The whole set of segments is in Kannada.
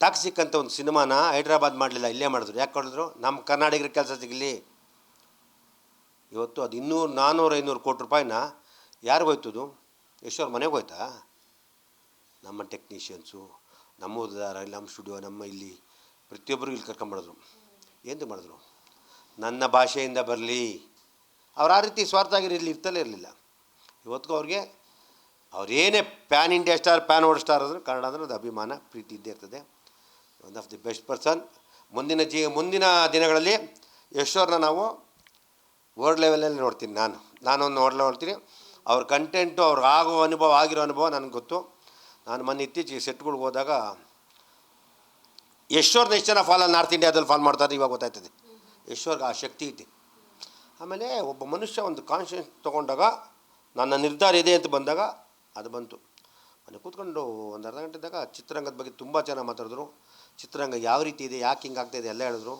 ಟಾಕ್ಸಿಕ್ ಅಂತ ಒಂದು ಸಿನಿಮಾನ ಹೈದ್ರಾಬಾದ್ ಮಾಡಲಿಲ್ಲ, ಇಲ್ಲೇ ಮಾಡಿದ್ರು. ಯಾಕೆ ಮಾಡಿದ್ರು? ನಮ್ಮ ಕರ್ನಾಟಕರ ಕೆಲಸ ಸಿಗಲಿ. ಇವತ್ತು ಅದು 200, 400, 500 ಕೋಟಿ ರೂಪಾಯಿನ ಯಾರಿಗೂ ಹೋಯ್ತದು? ಎಷ್ಟೋರು ಮನೆಗೆ ಹೋಯ್ತಾ? ನಮ್ಮ ಟೆಕ್ನಿಷಿಯನ್ಸು, ನಮ್ಮ ಇಲ್ಲಿ ನಮ್ಮ ಸ್ಟುಡಿಯೋ, ನಮ್ಮ ಇಲ್ಲಿ ಪ್ರತಿಯೊಬ್ಬರು ಇಲ್ಲಿ ಕರ್ಕೊಂಬಡಿದ್ರು. ಏನು ಮಾಡಿದ್ರು? ನನ್ನ ಭಾಷೆಯಿಂದ ಬರಲಿ. ಅವ್ರು ಆ ರೀತಿ ಸ್ವಾರ್ಥ ಆಗಿರಲಿ ಇರ್ತಲೇ ಇರಲಿಲ್ಲ. ಇವತ್ತಿಗೂ ಅವ್ರಿಗೆ ಅವ್ರೇನೇ pan India star, pan world star ಆದರೂ ಕನ್ನಡ ಅಂದರೆ ಅದು ಅಭಿಮಾನ, ಪ್ರೀತಿ ಇದ್ದೇ ಇರ್ತದೆ. One of the best person. ಮುಂದಿನ ದಿನಗಳಲ್ಲಿ ಯಶೋರ್ನ ನಾವು ವರ್ಲ್ಡ್ ಲೆವೆಲಲ್ಲಿ ನೋಡ್ತೀನಿ. ನಾನೊಂದು ವರ್ಲ್ಡ್ ನೋಡ್ತೀನಿ. ಅವ್ರ ಕಂಟೆಂಟು, ಅವ್ರಿಗೆ ಆಗಿರೋ ಅನುಭವ ನನಗೆ ಗೊತ್ತು. ನಾನು ಮೊನ್ನೆ ಇತ್ತೀಚೆಗೆ ಸೆಟ್ಗಳಿಗೆ ಹೋದಾಗ ಯಶೋರ್ನ ಎಷ್ಟು ಜನ ಫಾಲೋ ನಾರ್ತ್ ಇಂಡಿಯಾದಲ್ಲಿ ಫಾಲೋ ಮಾಡ್ತಾರೆ ಇವಾಗ ಗೊತ್ತಾಯ್ತದೆ. ಯಶೋರ್ಗೆ ಆ ಶಕ್ತಿ ಐತಿ. ಆಮೇಲೆ ಒಬ್ಬ ಮನುಷ್ಯ ಒಂದು ಕಾನ್ಷಿಯಸ್ ತೊಗೊಂಡಾಗ, ನನ್ನ ನಿರ್ಧಾರ ಇದೆ ಅಂತ ಬಂದಾಗ ಅದು ಬಂತು. ಮನೆ ಕೂತ್ಕೊಂಡು ಒಂದು ಅರ್ಧ ಗಂಟೆ ಇದ್ದಾಗ ಚಿತ್ರರಂಗದ ಬಗ್ಗೆ ತುಂಬ ಚೆನ್ನಾಗಿ ಮಾತಾಡಿದ್ರು. ಚಿತ್ರರಂಗ ಯಾವ ರೀತಿ ಇದೆ, ಯಾಕೆ ಹಿಂಗೆ ಆಗ್ತಾಯಿದೆ ಎಲ್ಲ ಹೇಳಿದ್ರು.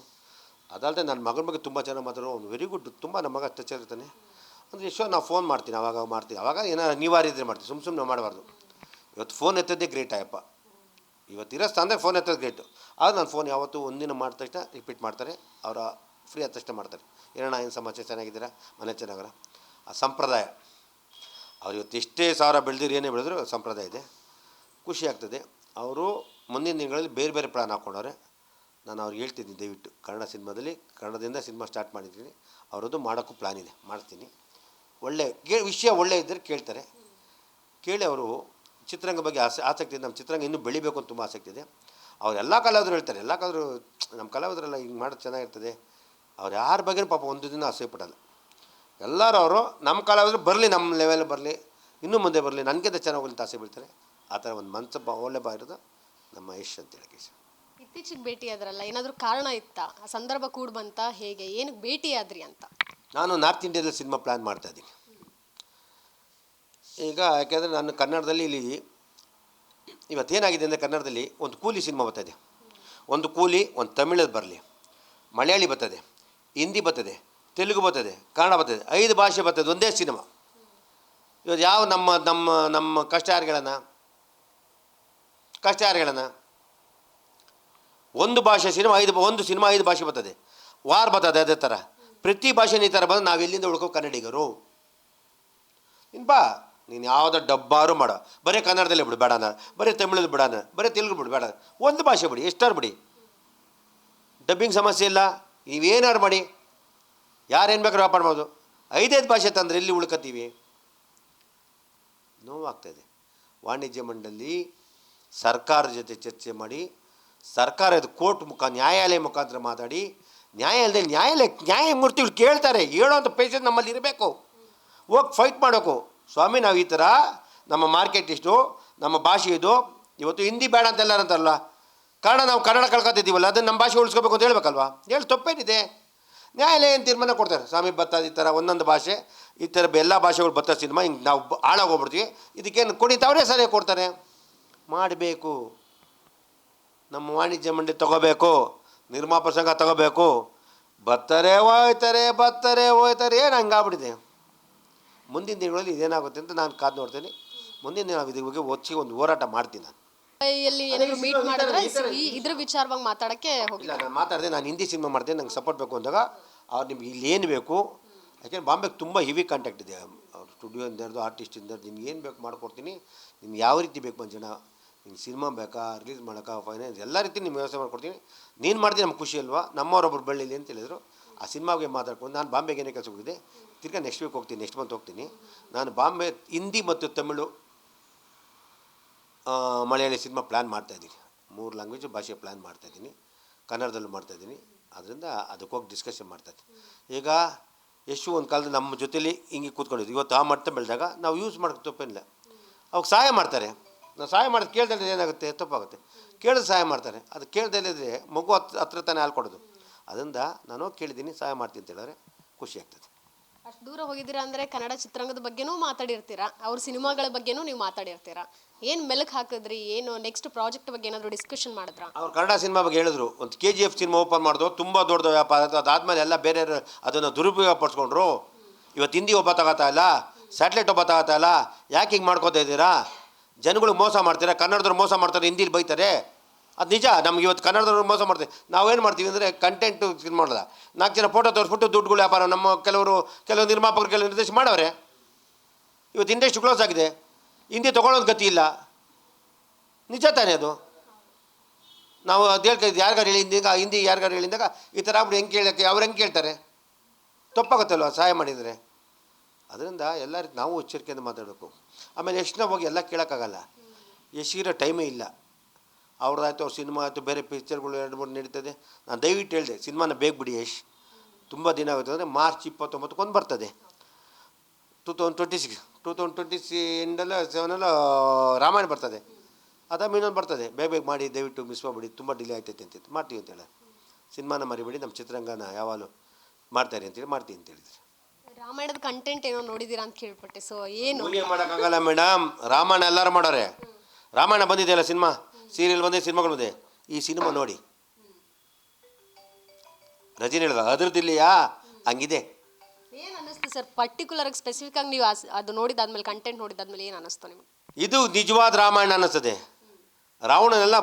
ಅದಲ್ಲದೆ ನನ್ನ ಮಗನ ಬಗ್ಗೆ ತುಂಬ ಚೆನ್ನಾಗಿ ಮಾತಾಡೋ, ಅವ್ನು ವೆರಿ ಗುಡ್, ತುಂಬ ನಮ್ಮ ಮಗ ಟಚ್ ಇರ್ತಾನೆ. ಅಂದರೆ ಎಷ್ಟೋ ನಾವು ಫೋನ್ ಮಾಡ್ತೀನಿ, ಅವಾಗ ಮಾಡ್ತೀನಿ, ಅವಾಗ ಏನಾರು ಅನಿವಾರ್ಯ ಇದ್ದರೆ ಮಾಡ್ತೀವಿ, ಸುಮ್ಮನೆ ಮಾಡಬಾರ್ದು. ಇವತ್ತು ಫೋನ್ ಎತ್ತದ್ದೇ ಗ್ರೇಟ್ ಆಯಪ್ಪ. ಇವತ್ತಿರೋ ಸ್ಥಾನದಾಗ ಫೋನ್ ಎತ್ತೋದು ಗ್ರೇಟು. ಆದ್ರೆ ನಾನು ಫೋನ್ ಯಾವತ್ತೂ ಒಂದಿನ ಮಾಡಿದ ತಕ್ಷಣ ರಿಪೀಟ್ ಮಾಡ್ತಾರೆ. ಅವರ ಫ್ರೀ ಆದ ತಕ್ಷಣ ಮಾಡ್ತಾರೆ. ಏನಣ್ಣ, ಏನು ಸಮಾಚಾರ, ಚೆನ್ನಾಗಿದ್ದೀರಾ, ಮನೆ ಚೆನ್ನಾಗರ. ಆ ಸಂಪ್ರದಾಯ ಅವ್ರು ಇವತ್ತು ಎಷ್ಟೇ ಸಾವಿರ ಬೆಳೆದಿರು, ಏನೇ ಬೆಳೆದ್ರು ಸಂಪ್ರದಾಯ ಇದೆ. ಖುಷಿ ಆಗ್ತದೆ. ಅವರು ಮುಂದಿನ ದಿನಗಳಲ್ಲಿ ಬೇರೆ ಬೇರೆ ಪ್ಲ್ಯಾನ್ ಹಾಕ್ಕೊಂಡವ್ರೆ. ನಾನು ಅವ್ರಿಗೆ ಹೇಳ್ತಿದ್ದೀನಿ, ದಯವಿಟ್ಟು ಕನ್ನಡದಿಂದ ಸಿನಿಮಾ ಸ್ಟಾರ್ಟ್ ಮಾಡಿದ್ದೀನಿ. ಅವರದ್ದು ಮಾಡೋಕ್ಕೂ ಪ್ಲ್ಯಾನ್ ಇದೆ, ಮಾಡ್ತೀನಿ. ವಿಷಯ ಒಳ್ಳೆ ಇದ್ದರೆ ಕೇಳ್ತಾರೆ. ಕೇಳಿ ಅವರು ಚಿತ್ರರಂಗ ಬಗ್ಗೆ ಆಸಕ್ತಿ ಇದೆ. ನಮ್ಮ ಚಿತ್ರರಂಗ ಇನ್ನೂ ಬೆಳಿಬೇಕು ಅಂತ ತುಂಬ ಆಸಕ್ತಿ ಇದೆ. ಅವರೆಲ್ಲ ಕಲಾವಿದರು ಹೇಳ್ತಾರೆ, ಎಲ್ಲ ನಮ್ಮ ಕಲಾವಿದರೆಲ್ಲ ಹಿಂಗೆ ಮಾಡೋದು ಚೆನ್ನಾಗಿರ್ತದೆ. ಅವ್ರು ಯಾರ ಬಗ್ಗೆನೂ ಪಾಪ ಒಂದು ದಿನ ಆಸೆ ಪಡಲ್ಲ. ಎಲ್ಲರೂ ಅವರು ನಮ್ಮ ಕಲಾವಿದರು ಬರಲಿ, ನಮ್ಮ ಲೆವೆಲ್ ಬರಲಿ, ಇನ್ನೂ ಮುಂದೆ ಬರಲಿ, ನನಗಿಂತ ಚೆನ್ನಾಗಿ ಹೋಗ್ಲಿ ಅಂತ ಆಸೆ ಬೀಳ್ತಾರೆ. ಆ ಥರ ಒಂದು ಮನಸ್ಸು ಒಳ್ಳೆ ಇರೋದು ನಮ್ಮ ಯಶ್ ಅಂತ ಹೇಳಕ್ಕೆ. ಇತ್ತೀಚೆಗೆ ಭೇಟಿ ಆದ್ರಲ್ಲ, ಏನಾದರೂ ಕಾರಣ ಇತ್ತಾ? ಸಂದರ್ಭ ಕೂಡ ಬಂತ, ಹೇಗೆ, ಏನಕ್ಕೆ ಭೇಟಿ ಆದ್ರಿ ಅಂತ? ನಾನು ನಾರ್ತ್ ಇಂಡಿಯಾದಲ್ಲಿ ಸಿನಿಮಾ ಪ್ಲ್ಯಾನ್ ಮಾಡ್ತಾಯಿದ್ದೀನಿ ಈಗ. ಯಾಕೆಂದರೆ ನಾನು ಕನ್ನಡದಲ್ಲಿ ಇಲ್ಲಿ ಇವತ್ತೇನಾಗಿದೆ ಅಂದರೆ, ಕನ್ನಡದಲ್ಲಿ ಒಂದು ಕೂಲಿ ಸಿನಿಮಾ ಬರ್ತದೆ. ಒಂದು ಕೂಲಿ, ಒಂದು ತಮಿಳಲ್ಲಿ ಬರಲಿ, ಮಲಯಾಳಿ ಬರ್ತದೆ, ಹಿಂದಿ ಬರ್ತದೆ, ತೆಲುಗು ಬರ್ತದೆ, ಕನ್ನಡ ಬರ್ತದೆ, 5 ಭಾಷೆ ಬರ್ತದೆ ಒಂದೇ ಸಿನಿಮಾ. ಇವತ್ತು ಯಾವ ನಮ್ಮ ನಮ್ಮ ನಮ್ಮ ಕಷ್ಟ ಯಾರು ಒಂದು ಭಾಷೆ ಸಿನಿಮಾ ಒಂದು ಸಿನಿಮಾ 5 ಭಾಷೆ ಬರ್ತದೆ, ವಾರ ಬರ್ತದೆ. ಅದೇ ಥರ ಪ್ರತಿ ಭಾಷೆನ ಈ ಥರ ಬಂದು ನಾವು ಎಲ್ಲಿಂದ ಉಳ್ಕೋ ಕನ್ನಡಿಗರು. ನೀನು ಯಾವುದೋ ಡಬ್ಬಾರು ಮಾಡೋ, ಬರೀ ಕನ್ನಡದಲ್ಲೇ ಬಿಡು ಬೇಡ, ಬರೀ ತಮಿಳಲ್ಲಿ ಬಿಡೋಣ, ಬರೀ ತೆಲುಗು ಬಿಡು ಬೇಡ, ಒಂದು ಭಾಷೆ ಬಿಡಿ, ಎಷ್ಟಾರು ಬಿಡಿ, ಡಬ್ಬಿಂಗ್ ಸಮಸ್ಯೆ ಇಲ್ಲ. ನೀವೇನಾರು ಮಾಡಿ, ಯಾರೇನು ಬೇಕಾದ್ರೂ ವ್ಯಾಪಾರ ಮಾಡ್ಬೋದು. 5 ಭಾಷೆ ತಂದರೆ ಎಲ್ಲಿ ಉಳ್ಕತ್ತೀವಿ? ನೋವಾಗ್ತಾಯಿದೆ. ವಾಣಿಜ್ಯ ಮಂಡಳಿ ಸರ್ಕಾರದ ಜೊತೆ ಚರ್ಚೆ ಮಾಡಿ, ಸರ್ಕಾರದ ಕೋರ್ಟ್ ನ್ಯಾಯಾಲಯ ಮುಖಾಂತರ ಮಾತಾಡಿ, ನ್ಯಾಯಾಲಯದಲ್ಲಿ ನ್ಯಾಯಮೂರ್ತಿಗಳು ಕೇಳ್ತಾರೆ. ಹೇಳೋಂಥ ಪೇಷನ್ಸ್ ನಮ್ಮಲ್ಲಿ ಇರಬೇಕು. ಹೋಗಿ ಫೈಟ್ ಮಾಡೋಕು, ಸ್ವಾಮಿ ನಾವು ಈ ಥರ ನಮ್ಮ ಮಾರ್ಕೆಟ್ ಇಷ್ಟು, ನಮ್ಮ ಭಾಷೆ ಇದು, ಇವತ್ತು ಹಿಂದಿ ಬೇಡ ಅಂತೆಲ್ಲ ಅಂತಾರಲ್ಲ, ನಾವು ಕನ್ನಡ ಕಳ್ಕೊತಿದ್ದೀವಲ್ಲ, ಅದನ್ನು ನಮ್ಮ ಭಾಷೆ ಉಳಿಸ್ಕೋಬೇಕು ಅಂತ ಹೇಳ್ಬೇಕಲ್ವಾ? ತಪ್ಪೇನಿದೆ? ನ್ಯಾಯಾಲಯ ಏನು ತೀರ್ಮಾನ ಕೊಡ್ತಾರೆ, ಸ್ವಾಮಿ ಬರ್ತದೆ ಈ ಥರ ಒಂದೊಂದು ಭಾಷೆ, ಈ ಥರ ಎಲ್ಲ ಭಾಷೆಗಳು ಬರ್ತಾ ಸಿನಿಮಾ ಹಿಂಗೆ ನಾವು ಹಾಳಾಗೋಗ್ಬಿಡ್ತೀವಿ, ಇದಕ್ಕೇನು ಕುಣಿತವರೇ ಸರಿಯಾಗಿ ಕೊಡ್ತಾರೆ. ಮಾಡಬೇಕು. ನಮ್ಮ ವಾಣಿಜ್ಯ ಮಂಡಳಿ ತೊಗೋಬೇಕು, ನಿರ್ಮಾಪಕ ಸಂಘ ತೊಗೋಬೇಕು. ಬರ್ತಾರೆ ಹೋಯ್ತಾರೆ ಏನು ಹಂಗಾಗ್ಬಿಟ್ಟಿದೆ. ಮುಂದಿನ ದಿನಗಳಲ್ಲಿ ಇದೇನಾಗುತ್ತೆ ಅಂತ ನಾನು ಕಾದು ನೋಡ್ತೀನಿ. ಮುಂದಿನ ದಿನ ನಾವು ಇದ್ರ ಬಗ್ಗೆ ಒಂದು ಹೋರಾಟ ಮಾಡ್ತೀನಿ. ನಾನು ಮೀಟ್ ಮಾಡಿದ್ರೆ ಇದ್ರ ವಿಚಾರವಾಗಿ ಮಾತಾಡೋಕ್ಕೆ ಹೋಗಿಲ್ಲ. ನಾನು ಮಾತಾಡಿದೆ, ನಾನು ಹಿಂದಿ ಸಿನಿಮಾ ಮಾಡ್ತೇನೆ, ನಂಗೆ ಸಪೋರ್ಟ್ ಬೇಕು ಅಂದಾಗ ಅವ್ರು ನಿಮ್ಗೆ ಇಲ್ಲಿ ಏನು ಬೇಕು, ಯಾಕೆಂದ್ರೆ ಬಾಂಬೆಗೆ ತುಂಬ ಹೆವಿ ಕಾಂಟ್ಯಾಕ್ಟ್ ಇದೆ. ಅವ್ರು ಸ್ಟುಡಿಯೋಯಿಂದರ್ದು, ಆರ್ಟಿಸ್ಟಿಂದರ್ದು, ನಿನ್ಗೆ ಏನು ಬೇಕು ಮಾಡ್ಕೊಡ್ತೀನಿ. ನಿಮ್ಗೆ ಯಾವ ರೀತಿ ಬೇಕು ಮಂಜಣ್ಣ, ನಿಮ್ಗೆ ಸಿನಿಮಾ ಬೇಕಾ, ರಿಲೀಸ್ ಮಾಡೋಕೆ, ಫೈನಾನ್ಸ್ ಎಲ್ಲ ರೀತಿ ನಿಮ್ಮ ವ್ಯವಸ್ಥೆ ಮಾಡ್ಕೊಡ್ತೀನಿ. ನೀನು ಮಾಡ್ತೀನಿ, ನಮ್ಗೆ ಖುಷಿ ಅಲ್ವಾ, ನಮ್ಮವರೊಬ್ಬರು ಬೆಳ್ಳಿಲಿ ಅಂತ ಹೇಳಿದ್ರು. ಆ ಸಿನಿಮಾಗೆ ಮಾತಾಡ್ಕೊಂಡು ನಾನು ಬಾಂಬೆಗೆ ಏನೇ ಕೆಲಸ ಹೋಗಿದೆ, ತಿರ್ಗಾ ನೆಕ್ಸ್ಟ್ ವೀಕ್ ಹೋಗ್ತೀನಿ, ನೆಕ್ಸ್ಟ್ ಮಂತ್ ಹೋಗ್ತೀನಿ. ನಾನು ಬಾಂಬೆ ಹಿಂದಿ ಮತ್ತು ತಮಿಳು, ಮಲಯಾಳಿ ಸಿನಿಮಾ ಪ್ಲ್ಯಾನ್ ಮಾಡ್ತಾಯಿದ್ದೀನಿ. 3 ಲ್ಯಾಂಗ್ವೇಜು ಭಾಷೆ ಪ್ಲ್ಯಾನ್ ಮಾಡ್ತಾಯಿದ್ದೀನಿ. ಕನ್ನಡದಲ್ಲೂ ಮಾಡ್ತಾಯಿದ್ದೀನಿ. ಅದರಿಂದ ಅದಕ್ಕೆ ಹೋಗಿ ಡಿಸ್ಕಷನ್ ಮಾಡ್ತಾಯಿದ್ದೀನಿ. ಈಗ ಎಷ್ಟು ಒಂದು ಕಾಲದಲ್ಲಿ ನಮ್ಮ ಜೊತೇಲಿ ಹಿಂಗೆ ಕೂತ್ಕೊಂಡಿದ್ದು, ಇವತ್ತು ಆ ಮಟ್ಟ ಬೆಳೆದಾಗ ನಾವು ಯೂಸ್ ಮಾಡೋಕ್ಕೆ ತಪ್ಪೇನಿಲ್ಲ. ಅವಾಗ ಸಹಾಯ ಮಾಡ್ತಾರೆ. ನಾವು ಸಹಾಯ ಮಾಡೋದು ಕೇಳ್ದಲ್ಲೇ ಏನಾಗುತ್ತೆ, ತಪ್ಪಾಗುತ್ತೆ. ಕೇಳಿದ್ರೆ ಸಹಾಯ ಮಾಡ್ತಾರೆ. ಅದು ಕೇಳ್ದಲ್ಲಿದ್ರೆ ಮಗು ಹತ್ರ ತಾನೇ ಹಾಲು ಕೊಡೋದು. ಅದರಿಂದ ನಾನು ಕೇಳಿದ್ದೀನಿ, ಸಹಾಯ ಮಾಡ್ತೀನಿ ಅಂತ ಹೇಳಿದ್ರೆ ಖುಷಿ ಆಗ್ತದೆ. ಅಷ್ಟು ದೂರ ಹೋಗಿದ್ದೀರಾ ಅಂದರೆ ಕನ್ನಡ ಚಿತ್ರರಂಗದ ಬಗ್ಗೆನೂ ಮಾತಾಡಿರ್ತೀರಾ, ಅವ್ರ ಸಿನಿಮಾಗಳ ಬಗ್ಗೆನೂ ನೀವು ಮಾತಾಡಿರ್ತೀರಾ. ಏನು ಮೆಲುಕು ಹಾಕಿದ್ರಿ, ಏನು ನೆಕ್ಸ್ಟ್ ಪ್ರಾಜೆಕ್ಟ್ ಬಗ್ಗೆ ಏನಾದರೂ ಡಿಸ್ಕಷನ್ ಮಾಡಿದ್ರಾ? ಅವ್ರು ಕನ್ನಡ ಸಿನಿಮಾ ಬಗ್ಗೆ ಹೇಳಿದ್ರು. ಒಂದು KGF ಸಿನಿಮಾ ಓಪನ್ ಮಾಡಿದ್ರು, ತುಂಬ ದೊಡ್ಡ ವ್ಯಾಪಾರ. ಅದಾದಮೇಲೆ ಎಲ್ಲ ಬೇರೆ ಅದನ್ನು ದುರುಪಯೋಗ ಪಡಿಸ್ಕೊಂಡ್ರು. ಇವತ್ತು ಹಿಂದಿ ಒಬ್ಬ ತಗೋತಾ ಇಲ್ಲ, ಸ್ಯಾಟಲೈಟ್ ಒಬ್ಬ ತಗೋತಾ ಇಲ್ಲ. ಯಾಕೆ ಹಿಂಗೆ ಮಾಡ್ಕೋತಾ ಇದ್ದೀರಾ? ಜನಗಳಿಗೆ ಮೋಸ ಮಾಡ್ತೀರಾ, ಕನ್ನಡದವ್ರು ಮೋಸ ಮಾಡ್ತಾರೆ, ಹಿಂದಿಲಿ ಬೈತಾರೆ. ಅದು ನಿಜ. ನಮ್ಗೆ ಇವತ್ತು ಕನ್ನಡದವ್ರು ಮೋಸ ಮಾಡ್ತೀವಿ. ನಾವೇನು ಮಾಡ್ತೀವಿ ಅಂದರೆ ಕಂಟೆಂಟು ಇದು ಮಾಡೋಲ್ಲ, 4 ಜನ ಫೋಟೋ ತೋರಿಸ್ಬಿಟ್ಟು ದುಡ್ಡುಗಳು ವ್ಯಾಪಾರ. ನಮ್ಮ ಕೆಲವು ನಿರ್ಮಾಪಕರು ಕೆಲವು ನಿರ್ದೇಶ ಮಾಡವ್ರೆ. ಇವತ್ತು ಇಂಡಸ್ಟ್ರಿ ಕ್ಲೋಸ್ ಆಗಿದೆ, ಹಿಂದಿ ತೊಗೊಳೋದು ಗತಿ ಇಲ್ಲ. ನಿಜ ತಾನೇ ಅದು? ನಾವು ಅದು ಹೇಳ್ತಿದ್ದು ಯಾರಿಗಾರು ಹೇಳಿ ಹಿಂದಿ ಯಾರಿಗಾರು ಹೇಳಿದಾಗ ಈ ಥರ ಆಗ್ಬಿಟ್ಟು ಹೆಂಗೆ ಕೇಳೋಕ್ಕೆ ಅವ್ರು ಹೆಂಗೆ ಕೇಳ್ತಾರೆ? ತಪ್ಪಾಗುತ್ತಲ್ವ ಸಹಾಯ ಮಾಡಿದರೆ. ಅದರಿಂದ ಎಲ್ಲ ರೀತಿ ನಾವು ಎಚ್ಚರಿಕೆಯಿಂದ ಮಾತಾಡಬೇಕು. ಆಮೇಲೆ ಯಶ್ನ ಹೋಗಿ ಎಲ್ಲ ಕೇಳೋಕ್ಕಾಗಲ್ಲ, ಯಶ್ಗಿರೋ ಟೈಮೇ ಇಲ್ಲ. ಅವ್ರದ್ದಾಯ್ತು, ಅವ್ರ ಸಿನಿಮಾ ಆಯಿತು, ಬೇರೆ ಪಿಕ್ಚರ್ಗಳು 2-3 ನಡೀತದೆ. ನಾನು ದಯವಿಟ್ಟು ಹೇಳಿದೆ ಸಿನಿಮಾನ ಬೇಗ ಬಿಡಿ ಯಶ್, ತುಂಬ ದಿನ ಆಗುತ್ತೆ. ಅಂದರೆ ಮಾರ್ಚ್ 29 ಬರ್ತದೆ 2026 ಎಂಡಲ್ಲ 7 ರಾಮಾಯಣ ಬರ್ತದೆ. ಅದಾದ ಇನ್ನೊಂದು ಬರ್ತದೆ. ಬೇಗ ಮಾಡಿ, ದಯವಿಟ್ಟು ಮಿಸ್ ಮಾಡಿಬಿಡಿ, ತುಂಬ ಡಿಲೇ ಆಗ್ತೈತೆ ಅಂತ ಮಾಡ್ತೀವಿ ಅಂತೇಳಿ. ಸಿನಿಮಾನ ಮರಿಬೇಡಿ, ನಮ್ಮ ಚಿತ್ರರಂಗನ ಯಾವಾಗಲೂ ಮಾಡ್ತಾರೆ ಅಂತೇಳಿ ಮಾಡ್ತೀವಿ ಅಂತ ಹೇಳಿದ್ರು. ರಾಮಾಯಣದ ಕಂಟೆಂಟ್ ಏನೋ ನೋಡಿದ್ದೀರಾ ಅಂತ ಕೇಳ್ಪಟ್ಟೆ. ಸೊ ಏನು ಮೂಲಿಗೆ ಮಾಡೋಕ್ಕಾಗಲ್ಲ ಮೇಡಮ್. ರಾಮಾಯಣ ಎಲ್ಲರೂ ಮಾಡೋರೆ. ರಾಮಾಯಣ ಬಂದಿದೆಯಲ್ಲ ಸಿನಿಮಾ, ಸೀರಿಯಲ್ ಬಂದಿದೆ, ಸಿನಿಮಾಗಳು ಬಂದಿದೆ. ಈ ಸಿನಿಮಾ ನೋಡಿ, ರಜನಿ ಹೇಳಿದ ಅದ್ರದ್ದಿಲ್ಲಿಯಾ ಹಂಗಿದೆ. ಏನು ಅನ್ನಿಸ್ತು ಸರ್ ಪರ್ಟಿಕ್ಯುಲರ್ ಆಗಿ ಸ್ಪೆಸಿಫಿಕ್ ಆಗಿ ನೀವು ಅದು ನೋಡಿದಾದ್ಮೇಲೆ, ಕಂಟೆಂಟ್ ನೋಡಿದಾದ್ಮೇಲೆ ಏನು ಅನ್ನಿಸ್ತು ನಿಮ್ಗೆ? ಇದು ನಿಜವಾದ ರಾಮಾಯಣ ಅನ್ನಿಸ್ತದೆ. ರಾವಣನೆಲ್ಲ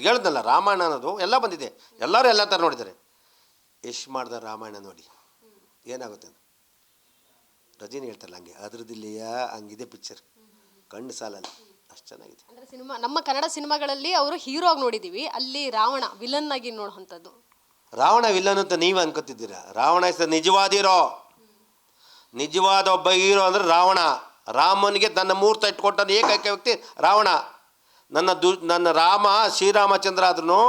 ಹೇಳ್ದಲ್ಲ, ರಾಮಾಯಣ ಅನ್ನೋದು ಎಲ್ಲ ಬಂದಿದೆ, ಎಲ್ಲರೂ ಎಲ್ಲ ಥರ ನೋಡಿದ್ದಾರೆ. ಯಶ್ ಮಾಡಿದ ರಾಮಾಯಣ ನೋಡಿ ಏನಾಗುತ್ತೆ ಅಂತ. ರಜನಿ ಹೇಳ್ತಾರಲ್ಲ ಹಂಗೆ, ಅದ್ರದ್ದಿಲ್ಲಿಯಾ ಹಂಗಿದೆ ಪಿಕ್ಚರ್, ಕಣ್ಣು ಸಾಲಲ್ಲ, ಅಷ್ಟು ಚೆನ್ನಾಗಿದೆ. ಅಂದರೆ ಸಿನಿಮಾ, ನಮ್ಮ ಕನ್ನಡ ಸಿನಿಮಾಗಳಲ್ಲಿ ಅವರು ಹೀರೋ ಆಗಿ ನೋಡಿದ್ದೀವಿ, ಅಲ್ಲಿ ರಾವಣ ವಿಲನ್ ಆಗಿ ನೋಡುವಂಥದ್ದು. ರಾವಣ ವಿಲ್ಲನ್ ಅಂತ ನೀವು ಅನ್ಕೋತಿದ್ದೀರಾ? ರಾವಣ ಇಸ್ ನಿಜವಾದ ಹೀರೋ. ನಿಜವಾದ ಒಬ್ಬ ಹೀರೋ ಅಂದರೆ ರಾವಣ. ರಾಮನಿಗೆ ತನ್ನ ಮೂರ್ತ ಇಟ್ಕೊಟ್ಟ ಏಕೈಕ ವ್ಯಕ್ತಿ ರಾವಣ. ನನ್ನ ರಾಮ ಶ್ರೀರಾಮಚಂದ್ರ ಆದ್ರೂ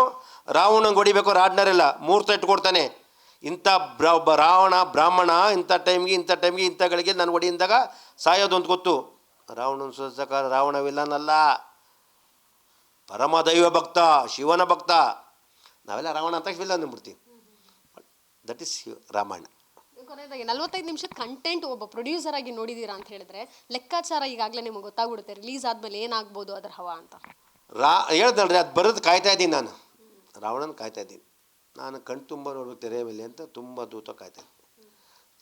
ರಾವಣಂಗೆ ಹೊಡಿಬೇಕು ರಾಡ್ನರೆಲ್ಲ ಮೂರ್ತ ಇಟ್ಕೊಡ್ತಾನೆ. ಇಂಥ ಒಬ್ಬ ರಾವಣ ಬ್ರಾಹ್ಮಣ ಇಂಥ ಟೈಮ್ಗೆ ಇಂಥಗಳಿಗೆ ನಾನು ಹೊಡಿಯಿಂದಾಗ ಸಾಯೋದು ಅಂತ ಗೊತ್ತು. ರಾವಣನ ಸೋಲ್ಸಕ ರಾವಣ ವಿಲ್ಲನ್ ಅಲ್ಲ, ಪರಮ ದೈವ ಭಕ್ತ, ಶಿವನ ಭಕ್ತ. ನಾವೆಲ್ಲ ರಾವಣ ಅಂತ ವಿಲ್ಲನ್ ಅಂದ್ಬಿಡ್ತೀವಿ. That is Ramayana. ಕೊನೆಯದಾಗಿ 45 ನಿಮಿಷದ ಕಂಟೆಂಟ್ ಒಬ್ಬ ಪ್ರೊಡ್ಯೂಸರ್ ಆಗಿ ನೋಡಿದ್ದೀರಾ ಅಂತ ಹೇಳಿದ್ರೆ ಲೆಕ್ಕಾಚಾರ ಈಗಾಗಲೇ ನಿಮಗೆ ಗೊತ್ತಾಗ್ಬಿಡುತ್ತೆ ರಿಲೀಸ್ ಆದಮೇಲೆ ಏನಾಗ್ಬೋದು ಅದರ ಹವಾ ಅಂತ. ಹೇಳ್ದಲ್ರಿ, ಅದು ಬರೋದು ಕಾಯ್ತಾ ಇದ್ದೀನಿ ನಾನು. ರಾವಣನ ಕಾಯ್ತಾ ಇದ್ದೀನಿ ನಾನು, ಕಣ್ ತುಂಬ ನೋಡ್ಬೇಕು ತೆರೆ ಮೇಲೆ ಅಂತ ತುಂಬ ದೂತ ಕಾಯ್ತಾ ಇದ್ದೀನಿ.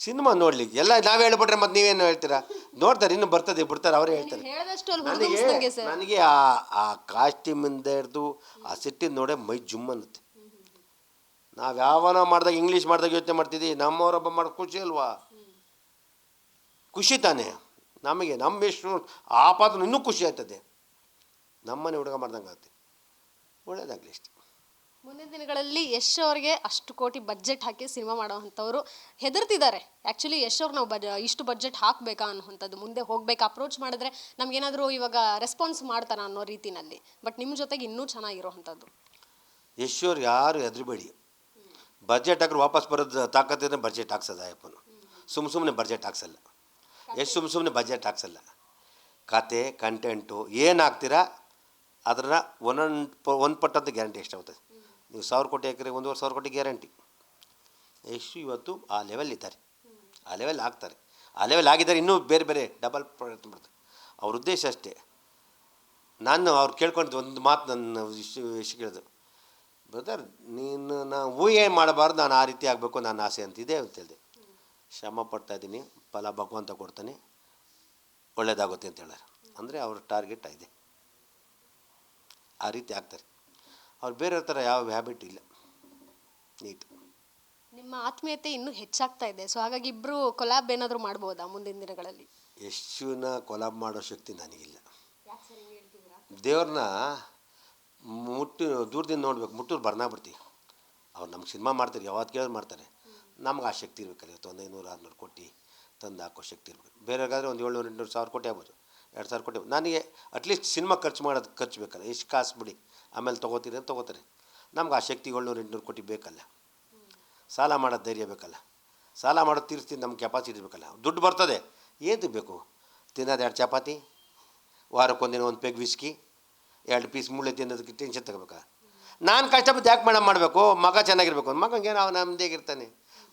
ಸಿನಿಮಾ ನೋಡ್ಲಿಕ್ಕೆ ಎಲ್ಲ ನಾವೇ ಹೇಳ್ಬಿಟ್ರೆ ಮತ್ತೆ ನೀವೇನು ಹೇಳ್ತೀರಾ? ನೋಡ್ತಾರೆ, ಇನ್ನೂ ಬರ್ತದೆ ಬಿಡ್ತಾರೆ, ಅವರೇ ಹೇಳ್ತಾರೆ. ನನಗೆ ಆ ಕಾಸ್ಟ್ಯೂಮಿಂದ ಹಿಡ್ದು ಆ ಸೆಟ್ಟಿಂದ ನೋಡೇ ಮೈ ಜುಮ್ ಅನ್ನುತ್ತೆ. ನಾವು ಯಾವನ ಮಾಡಿದಾಗ ಇಂಗ್ಲೀಷ್ ಮಾಡಿದಾಗ ಯೋಚನೆ ಮಾಡ್ತಿದ್ದೀವಿ, ನಮ್ಮವರೊಬ್ಬ ಮಾಡೋದು ಖುಷಿ ಅಲ್ವಾ? ಖುಷಿ ತಾನೇ ನಮಗೆ. ನಮ್ಮ ಎಷ್ಟು ಆ ಪಾತ್ರ ಇನ್ನೂ ಖುಷಿ ಆಯ್ತದೆ. ನಮ್ಮನೆ ಹುಡುಗ ಮಾಡ್ದಂಗೆ ಆಗುತ್ತೆ. ಒಳ್ಳೇದಾಗಲಿ ಅಷ್ಟೇ. ಮುಂದಿನ ದಿನಗಳಲ್ಲಿ ಯಶ್ ಅವರಿಗೆ ಅಷ್ಟು ಕೋಟಿ ಬಜೆಟ್ ಹಾಕಿ ಸಿನಿಮಾ ಮಾಡೋವಂಥವ್ರು ಹೆದರ್ತಿದ್ದಾರೆ. ಆ್ಯಕ್ಚುಲಿ ಯಶ್ ಅವ್ರು ನಾವು ಇಷ್ಟು ಬಜೆಟ್ ಹಾಕಬೇಕಾ ಅನ್ನೋವಂಥದ್ದು, ಮುಂದೆ ಹೋಗ್ಬೇಕು ಅಪ್ರೋಚ್ ಮಾಡಿದ್ರೆ ನಮಗೇನಾದರೂ ಇವಾಗ ರೆಸ್ಪಾನ್ಸ್ ಮಾಡ್ತಾರ ಅನ್ನೋ ರೀತಿನಲ್ಲಿ. ಬಟ್ ನಿಮ್ಮ ಜೊತೆಗೆ ಇನ್ನೂ ಚೆನ್ನಾಗಿರೋವಂಥದ್ದು. ಯಶ್ ಅವ್ರು ಯಾರು ಹೆದರಬೇಡಿ. ಬಜೆಟ್ ಹಾಕಿದ್ರೆ ವಾಪಸ್ ಬರೋದು ತಾಕತ್ತಿದ್ರೆ ಬಜೆಟ್ ಹಾಕ್ಸೋದು ಅಯ್ಯಪ್ಪನು. ಸುಮ್ಮನೆ ಬಜೆಟ್ ಹಾಕ್ಸಲ್ಲ. ಎಷ್ಟು ಸುಮ್ಮನೆ ಬಜೆಟ್ ಹಾಕ್ಸಲ್ಲ. ಕತೆ ಕಂಟೆಂಟು ಏನು ಹಾಕ್ತೀರಾ ಅದನ್ನು ಒಂದು ಪಟ್ಟಂತ ಗ್ಯಾರಂಟಿ ಎಷ್ಟಾಗ್ತದೆ. ನೀವು 1000 ಕೋಟಿ ಹಾಕಿದ್ರೆ 1,500 ಕೋಟಿ ಗ್ಯಾರಂಟಿ. ಎಷ್ಟು ಇವತ್ತು ಆ ಲೆವೆಲ್ ಇದ್ದಾರೆ, ಆ ಲೆವೆಲ್ ಆಗ್ತಾರೆ, ಆ ಲೆವೆಲ್ ಆಗಿದ್ದಾರೆ. ಇನ್ನೂ ಬೇರೆ ಬೇರೆ ಡಬಲ್ ಪ್ರಯತ್ನ ಮಾಡ್ತಾರೆ. ಅವ್ರ ಉದ್ದೇಶ ಅಷ್ಟೇ. ನಾನು ಅವ್ರು ಕೇಳ್ಕೊಂಡಿದ್ದು ಒಂದು ಮಾತು ನನ್ನ ಎಷ್ಟು ಕೇಳಿದ್ರು, ಬ್ರದರ್ ನೀನು ಊಹೆ ಮಾಡಬಾರ್ದು, ನಾನು ಆ ರೀತಿ ಆಗಬೇಕು ನನ್ನ ಆಸೆ ಅಂತಿದೆ ಅಂತ ಹೇಳಿದೆ. ಶ್ರಮ ಪಡ್ತಾಯಿದ್ದೀನಿ, ಫಲ ಭಗವಂತ ಕೊಡ್ತಾನೆ, ಒಳ್ಳೆಯದಾಗುತ್ತೆ ಅಂತ ಹೇಳಾರೆ. ಅಂದರೆ ಅವ್ರ ಟಾರ್ಗೆಟ್ ಇದೆ, ಆ ರೀತಿ ಆಗ್ತಾರೆ. ಅವ್ರು ಬೇರೆ ಥರ ಯಾವ ಹ್ಯಾಬಿಟ್ ಇಲ್ಲ. ನೀಟ್ ನಿಮ್ಮ ಆತ್ಮೀಯತೆ ಇನ್ನೂ ಹೆಚ್ಚಾಗ್ತಾ ಇದೆ. ಸೊ ಹಾಗಾಗಿ ಇಬ್ಬರು ಕೊಲಾಬ್ ಏನಾದರೂ ಮಾಡ್ಬೋದಾ ಮುಂದಿನ ದಿನಗಳಲ್ಲಿ? ಯಶುನ ಕೊಲಾಬ್ ಮಾಡೋ ಶಕ್ತಿ ನನಗಿಲ್ಲ. ದೇವ್ರನ್ನ ದೂರದಿಂದ ನೋಡ್ಬೇಕು, ಮುಟ್ಟೂರು ಬರ್ನಾಗ್ಬಿಡ್ತೀವಿ. ಅವ್ರು ನಮ್ಗೆ ಸಿನಿಮಾ ಮಾಡ್ತಾರೆ, ಯಾವತ್ತು ಕೇಳಿದ್ರು ಮಾಡ್ತಾರೆ. ನಮ್ಗೆ ಆ ಶಕ್ತಿ ಇರಬೇಕಲ್ಲ. ಇವತ್ತು ಒಂದು 500-600 ಕೋಟಿ ತಂದು ಹಾಕೋ ಶಕ್ತಿ ಇರಬೇಕು. ಬೇರೆಗಾದರೆ ಒಂದು 700-800 ಕೋಟಿ ಆಗ್ಬೋದು, 2,000 ಕೋಟಿ. ನನಗೆ ಅಟ್ಲೀಸ್ಟ್ ಸಿನಿಮಾ ಖರ್ಚು ಬೇಕಲ್ಲ. ಎಷ್ಟು ಕಾಸು ಬಿಡಿ, ಆಮೇಲೆ ತೊಗೋತೀರಿ ಅಂತ ತೊಗೋತಾರೆ. ನಮ್ಗೆ ಆ ಶಕ್ತಿ 700-800 ಕೋಟಿ ಬೇಕಲ್ಲ. ಸಾಲ ಮಾಡೋದು ಧೈರ್ಯ ಬೇಕಲ್ಲ. ಸಾಲ ಮಾಡೋದು ತೀರಿಸ್ತೀನಿ, ನಮ್ಗೆ ಕೆಪಾಸಿಟಿ ಇರಬೇಕಲ್ಲ. ದುಡ್ಡು ಬರ್ತದೆ, ಏನು ಬೇಕು? ತಿನ್ನೋದು 2 ಚಪಾತಿ, ವಾರಕ್ಕೊಂದಿನ 1 ಪೆಗ್ ವಿಸ್ಕಿ, 2 ಪೀಸ್ ಮುಳ್ಳೆ ತಿನ್ನೋದಕ್ಕೆ ಟೆನ್ಷನ್ ತಗೋಬೇಕಾ? ನಾನು ಕಷ್ಟಪಟ್ಟು ಯಾಕೆ ಮಾಡಬೇಕು? ಮಗ ಚೆನ್ನಾಗಿರ್ಬೇಕು. ಮಗಂಗೆ ನಾವು ನಮ್ಮದೇಗಿರ್ತಾನೆ.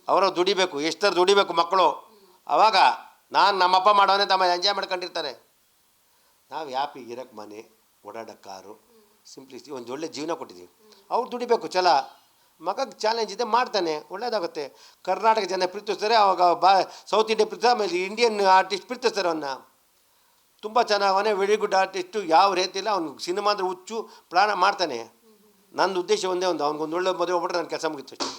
ಅವರು ದುಡಿಬೇಕು, ಎಷ್ಟು ದುಡಿಬೇಕು ಮಕ್ಕಳು. ಆವಾಗ ನಮ್ಮಪ್ಪ ಮಾಡೋನೇ ತಮ್ಮ ಎಂಜಾಯ್ ಮಾಡ್ಕೊಂಡಿರ್ತಾರೆ. ನಾವು ಯಾಪಿಗೆ ಇರೋಕ್ಕೆ ಮನೆ, ಓಡಾಡೋಕ್ಕೆ ಕಾರು, ಸಿಂಪ್ಲಿಸಿ ಒಂದು ಒಳ್ಳೆ ಜೀವನ ಕೊಟ್ಟಿದ್ದೀವಿ. ಅವ್ರು ದುಡಿಬೇಕು. ಮಗಗೆ ಚಾಲೆಂಜ್ ಇದೆ, ಮಾಡ್ತಾನೆ, ಒಳ್ಳೇದಾಗುತ್ತೆ. ಕರ್ನಾಟಕ ಜನ ಪ್ರೀತಿಸ್ತಾರೆ, ಅವಾಗ ಸೌತ್ ಇಂಡಿಯಾ ಪ್ರೀತಿಸ್ತಾರೆ, ಆಮೇಲೆ ಇಂಡಿಯನ್ ಆರ್ಟಿಸ್ಟ್ ಪ್ರೀತಿಸ್ತಾರೆ. ಅವನ್ನ ತುಂಬ ಚೆನ್ನಾಗಿ, ಅವನೇ ವೆರಿ ಗುಡ್ ಆರ್ಟಿಸ್ಟು, ಯಾವ ರೀತಿ ಇಲ್ಲ. ಅವ್ನು ಸಿನಿಮಾ ಅಂದರೆ ಹುಚ್ಚು ಪ್ರಾಣ ಮಾಡ್ತಾನೆ. ನನ್ನ ಉದ್ದೇಶ ಒಂದೇ ಒಂದು, ಅವ್ನಿಗೊಂದು ಒಳ್ಳೆ ಮದುವೆ ಹೋಗ್ಬಿಟ್ರೆ ನನ್ನ ಕೆಲಸ ಮುಗಿತು ಅಷ್ಟೇ.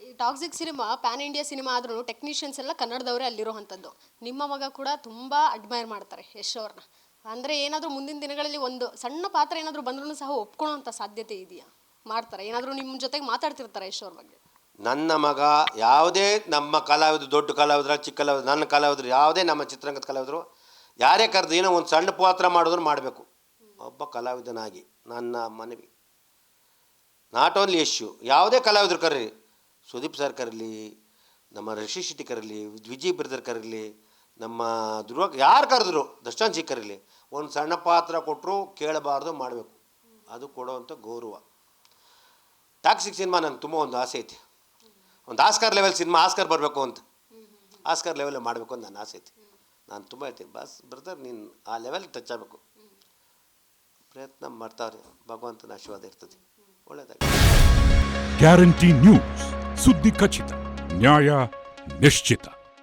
ಈ toxic cinema PAN India cinema ಆದ್ರೂ ಟೆಕ್ನಿಷಿಯನ್ಸ್ ಎಲ್ಲ ಕನ್ನಡದವರೇ ಅಲ್ಲಿರೋವಂಥದ್ದು. ನಿಮ್ಮ ಮಗ ಕೂಡ ತುಂಬ ಅಡ್ಮೈರ್ ಮಾಡ್ತಾರೆ ಯಶ್ ಅವ್ರನ್ನ. ಅಂದರೆ ಏನಾದರೂ ಮುಂದಿನ ದಿನಗಳಲ್ಲಿ ಒಂದು ಸಣ್ಣ ಪಾತ್ರ ಏನಾದರೂ ಬಂದ್ರೂ ಸಹ ಒಪ್ಕೊಳ್ಳೋಂಥ ಸಾಧ್ಯತೆ ಇದೆಯಾ? ಮಾಡ್ತಾರೆ ಏನಾದರೂ ನಿಮ್ಮ ಜೊತೆಗೆ ಮಾತಾಡ್ತಿರ್ತಾರೆ ಯಶ್ ಅವ್ರ ಬಗ್ಗೆ? ನನ್ನ ಮಗ ಯಾವುದೇ ನಮ್ಮ ಕಲಾವಿದರು, ದೊಡ್ಡ ಕಲಾವಿದ್ರ ಚಿಕ್ಕ ಕಲಾವಿದ್ರು, ನನ್ನ ಕಲಾವಿದರು, ಯಾವುದೇ ನಮ್ಮ ಚಿತ್ರರಂಗದ ಕಲಾವಿದರು ಯಾರೇ ಕರೆದು ಏನೋ ಒಂದು ಸಣ್ಣ ಪಾತ್ರ ಮಾಡಿದ್ರು ಮಾಡಬೇಕು. ಒಬ್ಬ ಕಲಾವಿದನಾಗಿ ನನ್ನ ಮನವಿ. ನಾಟ್ ಓನ್ಲಿ ಯಶು, ಯಾವುದೇ ಕಲಾವಿದರು ಕರೀರಿ, ಸುದೀಪ್ ಸರ್ ಕರೀಲಿ, ನಮ್ಮ ರಶಿ ಶೆಟ್ಟಿ ಕರೀಲಿ, ವಿಜಯ್ ಬ್ರದರ್ ಕರೀಲಿ, ನಮ್ಮ ಧ್ರುವ, ಯಾರು ಕರೆದ್ರು, ದರ್ಶನ್ ಜಿ ಕರೀಲಿ, ಒಂದು ಸಣ್ಣ ಪಾತ್ರ ಕೊಟ್ಟರು ಕೇಳಬಾರ್ದು, ಮಾಡಬೇಕು. ಅದು ಕೊಡೋವಂಥ ಗೌರವ. ಟಾಕ್ಸಿಕ್ ಸಿನಿಮಾ ನನಗೆ ತುಂಬ ಒಂದು ಆಸೆ ಐತಿ. ಒಂದು ಆಸ್ಕರ್ ಲೆವೆಲ್ ಸಿನಿಮಾ, ಆಸ್ಕರ್ ಬರಬೇಕು ಅಂತ, ಆಸ್ಕರ್ ಲೆವೆಲ್ ಮಾಡಬೇಕು ಅಂತ ನನ್ನ ಆಸೆ ಐತಿ. ನಾನು ತುಂಬ ಹೇಳ್ತೀನಿ, ಬಸ್ ಬ್ರದರ್ ನೀನು ಆ ಲೆವೆಲ್ ಟಚ್ ಆಗಬೇಕು. ಪ್ರಯತ್ನ ಮಾಡ್ತಾವ್ರೆ, ಭಗವಂತನ ಆಶೀರ್ವಾದ ಇರ್ತದೆ. ಒಳ್ಳೆಯದಾಗಿ. ಗ್ಯಾರಂಟಿ ನ್ಯೂಸ್, ಸುದ್ದಿ ಖಚಿತ, ನ್ಯಾಯ ನಿಶ್ಚಿತ.